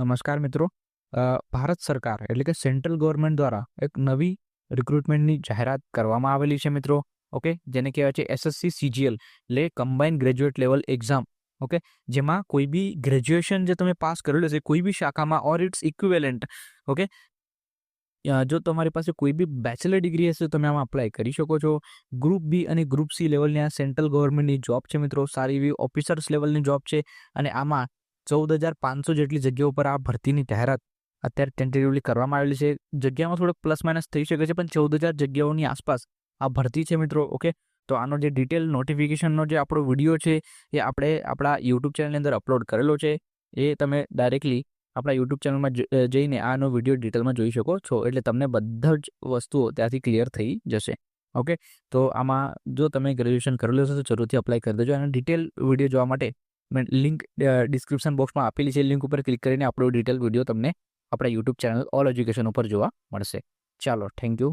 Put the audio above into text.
નમસ્કાર મિત્રો. ભારત સરકાર એટલે કે સેન્ટ્રલ ગવર્મેન્ટ દ્વારા એક નવી રિક્રુટમેન્ટની જાહેરાત કરવામાં આવેલી છે મિત્રો. ઓકે, જેને કહેવાય છે એસએસસી સીજીએલ એટલે combined graduate level exam. Okay, જેમાં કોઈ બી ગ્રેજ્યુએશન જે તમે પાસ કરેલું છે કોઈ બી શાખામાં ઓર ઇટ્સ ઇક્વિવેલન્ટ. ઓકે, જો તમારી પાસે કોઈ બી બેચલર ડિગ્રી હશે તો તમે આમાં અપ્લાય કરી શકો છો. ગ્રુપ બી અને ગ્રુપ સી લેવલની આ સેન્ટ્રલ ગવર્મેન્ટની જોબ છે મિત્રો. સારી એવી ઓફિસર્સ લેવલની જોબ છે અને આમાં 14,500 જેટલી જગ્યાઓ પર આ ભરતીની જાહેરાત અત્યારે ટેન્ટેટિવલી કરવામાં આવેલી છે. જગ્યામાં થોડોક પ્લસ માઇનસ થઈ શકે છે, પણ 14,000 જગ્યાઓની આસપાસ આ ભરતી છે મિત્રો. ઓકે, તો આનો જે ડિટેલ નોટિફિકેશનનો જે આપણો વિડીયો છે એ આપણે આપણા યુટ્યુબ ચેનલની અંદર અપલોડ કરેલો છે. એ તમે ડાયરેક્ટલી આપણા યુટ્યુબ ચેનલમાં જઈને આનો વિડીયો ડિટેલમાં જોઈ શકો છો, એટલે તમને બધા જ વસ્તુઓ ત્યાંથી ક્લિયર થઈ જશે. ઓકે, તો આમાં જો તમે ગ્રેજ્યુએશન કરેલું હશે તો જરૂરથી અપ્લાય કરી દેજો. અને ડિટેલ વિડીયો જોવા માટે મેં લિંક ડિસ્ક્રિપ્શન બોક્સમાં આપેલી છે. લિંક ઉપર ક્લિક કરીને આપણો ડિટેલ વિડીયો તમને આપણા યુટ્યુબ ચેનલ ઓલ એજ્યુકેશન ઉપર જોવા મળશે. ચાલો, થેન્ક યુ.